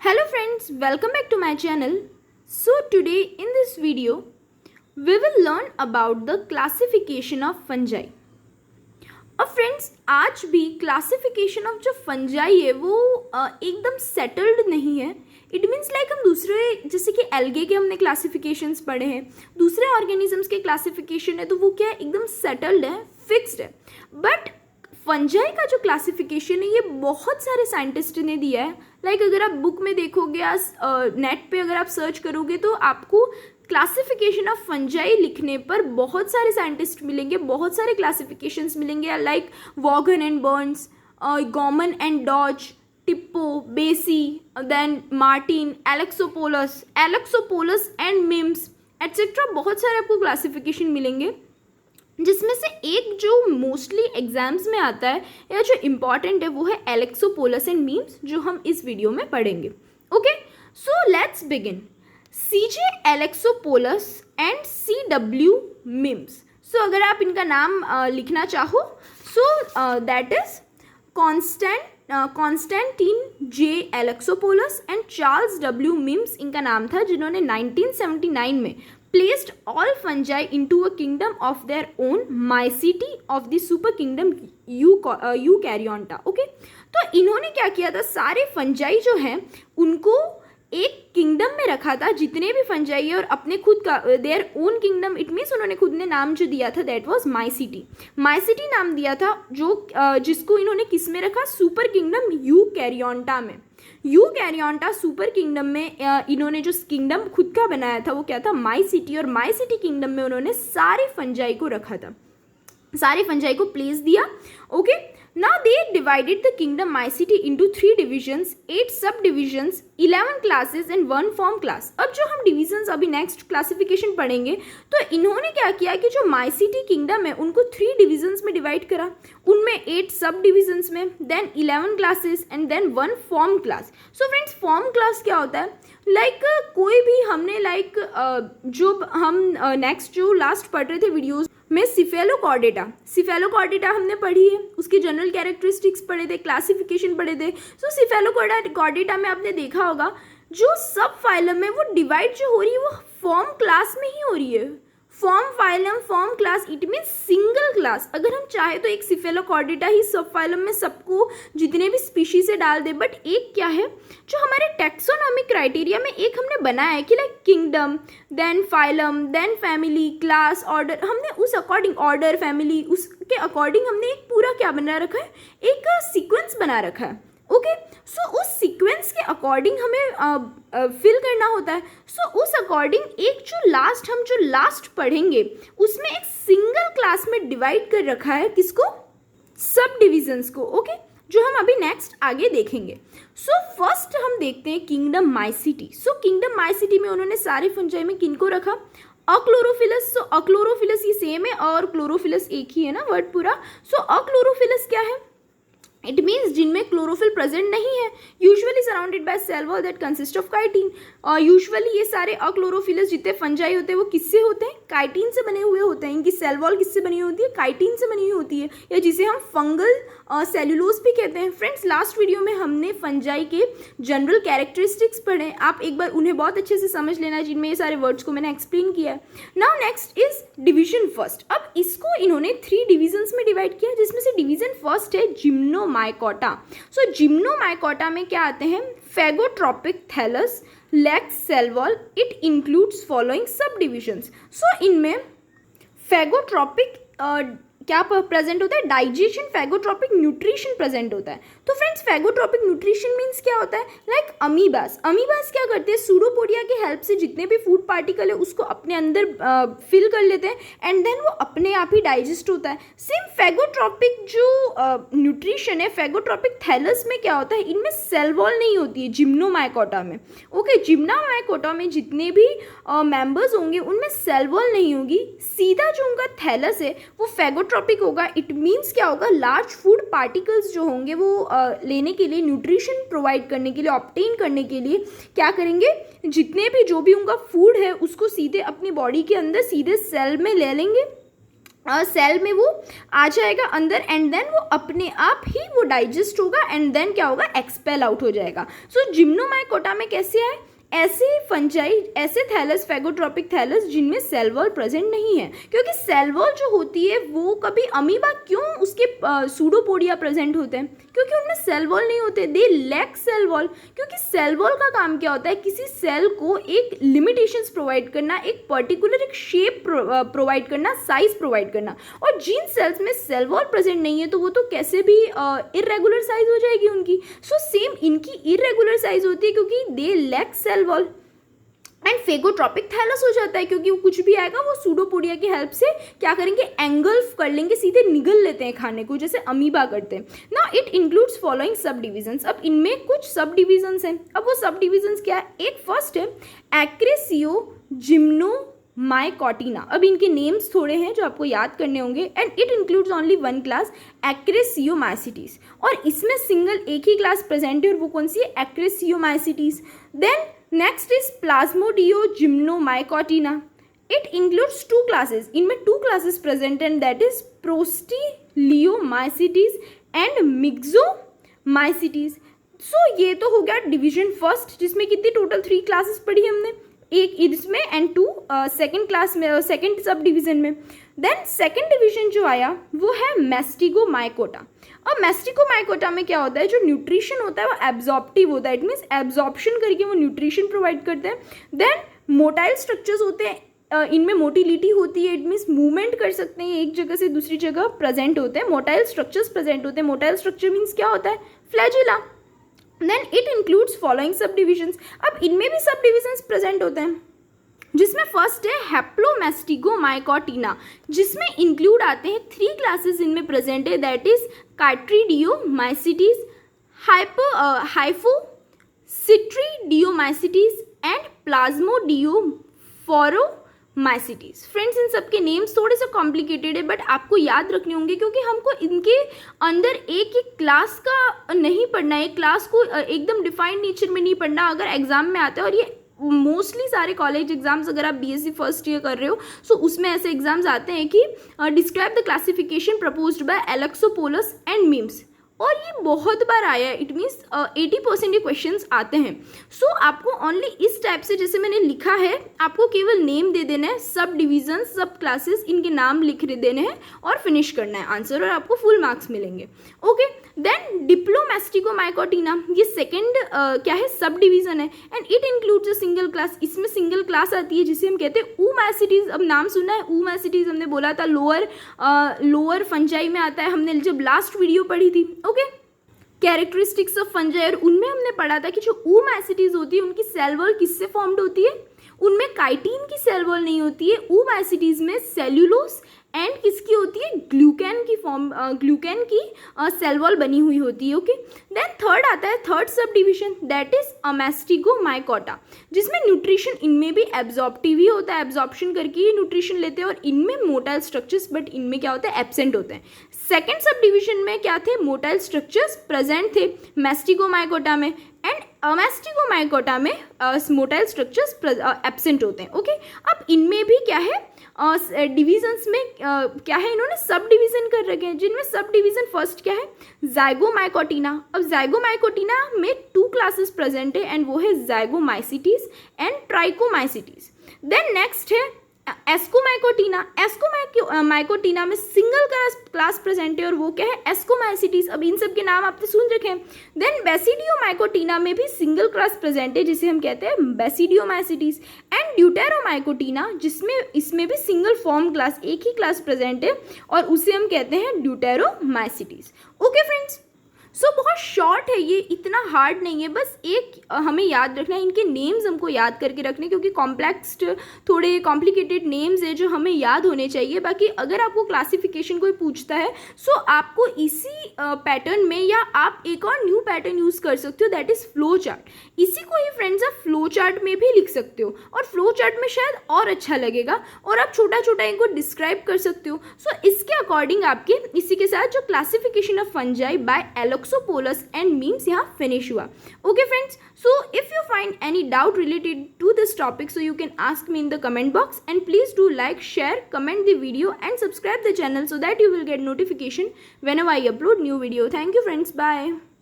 Hello friends, welcome back to my channel. So today in this video, we will learn about the classification of fungi. अब friends आज भी classification of जो fungi है वो एकदम settled नहीं है. इट मीन्स लाइक हम दूसरे जैसे कि एल्गे के हमने क्लासिफिकेशंस पढ़े हैं, दूसरे ऑर्गेनिजम्स के क्लासिफिकेशन है तो वो क्या है, एकदम सेटल्ड है, फिक्स्ड है. बट फंजाई का जो क्लासिफिकेशन है ये बहुत सारे साइंटिस्ट ने दिया है. लाइक अगर आप बुक में देखोगे या नेट पे अगर आप सर्च करोगे तो आपको क्लासिफिकेशन ऑफ फंजाई लिखने पर बहुत सारे साइंटिस्ट मिलेंगे, बहुत सारे क्लासिफिकेशंस मिलेंगे. Like Vaughan and Burns, Gaumann and Dodge, Tippo, Bessey, then Martin, Alexopoulos and Mims etcetera. बहुत सारे आपको क्लासिफिकेशन मिलेंगे जिसमें से एक जो मोस्टली एग्जाम्स में आता है या जो इम्पॉर्टेंट है वो है एलेक्सोपोलस एंड मीम्स, जो हम इस वीडियो में पढ़ेंगे. Okay, so let's begin. CJ Alexopoulos and CW Mims. So अगर आप इनका नाम लिखना चाहो so that is Constantine J Alexopoulos and Charles W Mims इनका नाम था, जिन्होंने 1979 में placed all fungi into a kingdom of their own, mycete of the super kingdom Eukaryota. Okay, तो इन्होंने क्या किया था, सारे फंजाई जो हैं उनको एक किंगडम में रखा था, जितने भी फंजाई है, और अपने खुद का their own kingdom. It means उन्होंने खुद ने नाम जो दिया था दैट वाज माइसिटी नाम दिया था, जो जिसको इन्होंने किस में रखा, सुपर किंगडम यूकैरियोटा में. यूकैरियोटा सुपर किंगडम में इन्होंने जो किंगडम खुद का बनाया था वो क्या था, माइसिटी. और माइसिटी किंगडम में उन्होंने सारे फंजाई को रखा था, सारे फंजाई को प्लेस दिया. Okay, now they divided the kingdom mycete into 3 divisions, 8 subdivisions, 11 classes and 1 form class. अब जो हम divisions अभी next classification पढ़ेंगे तो इन्होंने क्या किया कि जो mycete kingdom है उनको 3 divisions में divide करा, उनमें 8 सब divisions में, then 11 classes and then 1 form class. So friends, form class क्या होता है, लाइक कोई भी हमने लाइक जो हम नेक्स्ट जो लास्ट पढ़ रहे थे वीडियोस में सिफेलोकॉर्डेटा हमने पढ़ी है, उसकी जनरल कैरेक्टरिस्टिक्स पढ़े थे, क्लासिफिकेशन पढ़े थे. सो सिफेलोकॉर्डेटा में आपने देखा होगा जो सब फाइलम है वो डिवाइड जो हो रही है वो फॉर्म क्लास में ही हो रही है. Form phylum, form class, it means single class. अगर हम चाहे तो एक सिफेलोकॉर्डेटा ही सब फाइलम में सबको जितने भी स्पीशीज से डाल दे, बट एक क्या है जो हमारे टैक्सोनॉमिक क्राइटेरिया में एक हमने बनाया है कि like kingdom, then phylum, then family, class, order. हमने उस अकॉर्डिंग ऑर्डर, फैमिली, उसके अकॉर्डिंग हमने एक पूरा क्या बना रखा है, एक सीक्वेंस बना रखा है. ओके, सो उस सीक्वेंस के अकॉर्डिंग हमें फिल करना होता है. सो उस अकॉर्डिंग एक जो लास्ट पढ़ेंगे उसमें एक सिंगल क्लास में डिवाइड कर रखा है, किसको, सब डिविजन्स को. ओके, जो हम अभी नेक्स्ट आगे देखेंगे. सो फर्स्ट हम देखते हैं किंगडम माइसिटी. सो किंगडम माइसिटी में उन्होंने सारे फंजाई में किनको रखा, अक्लोरोफिलस. सो अक्लोरोफिलस ये सेम है और क्लोरोफिलस एक ही है ना वर्ड पूरा. सो अक्लोरोफिलस क्या है, इट मीन्स जिनमें क्लोरोफिल प्रेजेंट नहीं है, usually surrounded by cell wall that consist of chitin. और यूजुअली ये सारे अक्लोरोफिलस जितने फंजाई होते हैं वो किससे होते हैं, काइटिन से बने हुए होते हैं. इनकी सेल वॉल किससे बनी हुई होती है, काइटिन से बनी हुई होती है, या जिसे हम फंगल सेल्यूलोज भी कहते हैं. फ्रेंड्स, लास्ट वीडियो में हमने फंजाई के जनरल कैरेक्टरिस्टिक्स पढ़े, आप एक बार उन्हें बहुत अच्छे से समझ लेना, जिनमें ये सारे वर्ड्स को मैंने एक्सप्लेन किया है. Now next is division first. अब इसको इन्होंने 3 डिविजन्स में डिवाइड किया, जिसमें से डिवीजन फर्स्ट है जिम्नोमाइकोटा. सो जिम्नोमाइकोटा में क्या आते हैं, phagotrophic thallus, lacks cell wall. It includes following subdivisions. So इनमें फेगोट्रोपिक क्या प्रेजेंट होता है, डाइजेशन, फेगोट्रोपिक न्यूट्रिशन प्रेजेंट होता है. तो फ्रेंड्स, फेगोट्रोपिक न्यूट्रिशन मीन्स क्या होता है, लाइक अमीबास क्या करते हैं, सूडोपोडिया की हेल्प से जितने भी फूड पार्टिकल है उसको अपने अंदर फिल कर लेते हैं एंड देन वो अपने आप ही डाइजेस्ट होता है. सेम फेगोट्रोपिक जो न्यूट्रिशन है, फेगोट्रोपिक थैलस में क्या होता है, इनमें सेल वॉल नहीं होती है जिम्नोमाइकोटा में. ओके, जिम्नोमाइकोटा में जितने भी मेंबर्स होंगे उनमें सेल वॉल नहीं होगी, सीधा जो उनका थैलस है वो फेगोट्रोपिक होगा. इट मीन्स क्या होगा, लार्ज फूड पार्टिकल्स जो होंगे वो लेने के लिए, न्यूट्रिशन प्रोवाइड करने के लिए, ऑब्टेन करने के लिए क्या करेंगे, जितने भी जो भी उनका फूड है उसको सीधे अपनी बॉडी के अंदर सीधे सेल में ले लेंगे सेल में वो आ जाएगा अंदर एंड देन वो अपने आप ही वो डाइजेस्ट होगा एंड देन क्या होगा, एक्सपेल आउट हो जाएगा. सो जिम्नोमाइकोटा में कैसे आए, ऐसे फंजाई, ऐसे थैलस, फेगोट्रोपिक थैलस जिनमें सेल वॉल प्रेजेंट नहीं है. क्योंकि सेल वॉल जो होती है वो कभी अमीबा क्यों उसके सूडोपोडिया प्रेजेंट होते हैं, क्योंकि उनमें सेल वॉल नहीं होते, दे लैक सेल वॉल. क्योंकि सेल वॉल का काम क्या होता है, किसी सेल को एक लिमिटेशंस प्रोवाइड करना, एक पर्टिकुलर एक शेप प्रोवाइड करना, साइज प्रोवाइड करना. और जिन सेल्स में सेल वॉल प्रेजेंट नहीं है तो वो तो कैसे भी इरेगुलर साइज हो जाएगी उनकी. सो सेम इनकी इरेगुलर साइज होती है क्योंकि they lack cell wall. And phagotrophic thallus हो जाता है क्योंकि वो कुछ भी आएगा वो सूडोपोडिया की हेल्प से क्या करेंगे, एंगल्फ कर लेंगे, सीधे निगल लेते हैं खाने को, जैसे अमीबा करते हैं. Now it includes following subdivisions. अब इनमें कुछ सब डिविजन्स हैं. अब वो सब डिविजन्स क्या है, एक फर्स्ट है एक्रेसियो जिम्नोमाइकोटिना. अब इनके नेम्स थोड़े हैं जो आपको याद करने होंगे. And it includes only one class, Acrasiomycetes. और इसमें सिंगल एक ही क्लास प्रेजेंट है और वो कौन सी है, Acrasiomycetes. Then next is Plasmodiogymnomycotina. It includes two classes. इनमें two classes present and that is Protosteliomycetes and Myxomycetes. So ये तो हो गया डिवीजन फर्स्ट, जिसमें कितनी टोटल 3 क्लासेस पढ़ी हमने, एक इसमें एंड 2 सेकेंड क्लास में, सेकेंड सब डिवीजन में. देन सेकेंड डिवीजन जो आया वो है मैस्टिगोमाइकोटा. अब मैस्टिगोमाइकोटा में क्या होता है, जो न्यूट्रिशन होता है वो एब्जॉर्प्टिव होता है. इट मीन्स एब्जॉर्प्शन करके वो न्यूट्रिशन प्रोवाइड करते हैं. देन मोटाइल स्ट्रक्चर्स होते हैं, इनमें मोटिलिटी होती है. इट मीन्स मूवमेंट कर सकते हैं, एक जगह से दूसरी जगह प्रेजेंट होते हैं. मोटाइल स्ट्रक्चर्स प्रेजेंट होते हैं. मोटाइल स्ट्रक्चर मीन्स क्या होता है, flagella. Then it includes following subdivisions. अब इनमें भी सब डिविजन्स प्रेजेंट होते हैं, जिसमें फर्स्ट है हैप्लोमैस्टिगोमाइकोटिना, जिसमें इंक्लूड आते हैं 3 क्लासेस इनमें प्रेजेंट है. That is Chytridiomycetes, Hyphochytridiomycetes and Plasmodiophoromycetes. Friends इन सब के नेम्स थोड़े से कॉम्प्लिकेटेड है बट आपको याद रखने होंगे क्योंकि हमको इनके अंदर एक एक क्लास का नहीं पढ़ना है, क्लास को एकदम डिफाइंड नेचर में नहीं पढ़ना. अगर एग्जाम में आता है, और ये मोस्टली सारे कॉलेज एग्जाम्स, अगर आप बीएससी फर्स्ट ईयर कर रहे हो सो उसमें ऐसे एग्जाम्स आते हैं कि describe the classification proposed by Alexopoulos and Mims. और ये बहुत बार आया है. इट मीन्स 80% ये क्वेश्चंस आते हैं. सो आपको ओनली इस टाइप से, जैसे मैंने लिखा है, आपको केवल नेम दे देना है, सब डिवीजन, सब क्लासेस, इनके नाम लिख देने हैं और फिनिश करना है आंसर, और आपको फुल मार्क्स मिलेंगे. ओके. देन डिप्लोमैस्टिगोमाइकोटिना, ये सेकेंड क्या है, सब डिवीजन है. And it includes a single class. इसमें सिंगल क्लास आती है जिसे हम कहते हैं ऊमैसिटीज. अब नाम सुना है ऊमैसिटीज, हमने बोला था लोअर फंजाई में आता है, हमने जब लास्ट वीडियो पढ़ी थी. ओके. कैरेक्टरिस्टिक्स ऑफ फंजाई, और उनमें हमने पढ़ा था कि जो ऊमैसिटीज होती है उनकी सेल वॉल किससे फॉर्म्ड होती है, उनमें काइटिन की सेल वॉल नहीं होती है. ऊमैसिटीज में सेल्यूलोस एंड किसकी होती है, ग्लूकैन की सेल वॉल बनी हुई होती है. ओके. देन थर्ड आता है, third sub division, that is अमेस्टिगोमाइकोटा, जिसमें न्यूट्रिशन इनमें भी एब्जॉर्प्टिव ही होता है, एब्जॉर्प्शन करके ही न्यूट्रिशन लेते हैं. और इनमें मोटाइल स्ट्रक्चर्स, बट इनमें क्या होता है, एब्सेंट होते हैं. सेकेंड सब डिविजन में क्या थे, मोटाइल स्ट्रक्चर्स प्रेजेंट थे मैस्टिगोमाइकोटा में, एंड अमेस्टिगोमाइकोटा में मोटाइल स्ट्रक्चर्स एब्सेंट होते हैं. ओके. अब इनमें भी क्या है, डिविजन्स में क्या है, इन्होंने सब डिवीजन कर रखे हैं, जिनमें सब डिवीजन फर्स्ट क्या है, जाइगोमाइकोटिना. अब जाइगोमाइकोटिना में 2 क्लासेस प्रेजेंट है एंड वो है जाइगोमाइसिटीज एंड ट्राइकोमाइसिटीज. देन नेक्स्ट है एस्कोमाइकोटिना. एस्कोमाइकोटिना में सिंगल क्लास प्रेजेंट है और वो क्या है, एस्कोमाइसिटीज. अब इन सब के नाम आपने सुन रखे हैं. देन बेसिडियोमाइकोटिना में भी सिंगल क्लास प्रेजेंट है जिसे हम कहते हैं बेसिडियोमाइसिटीज. एंड ड्यूटेरोमाइकोटिना, जिसमें इसमें भी सिंगल फॉर्म क्लास, एक ही क्लास प्रेजेंट है और उसे हम कहते हैं ड्यूटेरोमाइसिटीज. Okay friends. सो बहुत शॉर्ट है ये, इतना हार्ड नहीं है. बस एक हमें याद रखना है, इनके नेम्स हमको याद करके रखने, क्योंकि कॉम्प्लेक्स, थोड़े कॉम्प्लिकेटेड नेम्स है जो हमें याद होने चाहिए. बाकी अगर आपको क्लासिफिकेशन कोई पूछता है सो आपको इसी पैटर्न में, या आप एक और न्यू पैटर्न यूज़ कर सकते हो, दैट इज़ फ्लो चार्ट. इसी को ही फ्रेंड्स आप फ्लो चार्ट में भी लिख सकते हो, और फ्लो चार्ट में शायद और अच्छा लगेगा, और आप छोटा छोटा इनको डिस्क्राइब कर सकते हो. सो इसके अकॉर्डिंग आपके इसी के साथ जो classification of fungi by Alexopoulos Toxopoulos and Mims यहाँ फिनिश हुआ. Okay friends, so if you find any doubt related to this topic, so you can ask me in the comment box and please do like, share, comment the video and subscribe the channel so that you will get notification whenever I upload new video. Thank you friends. Bye.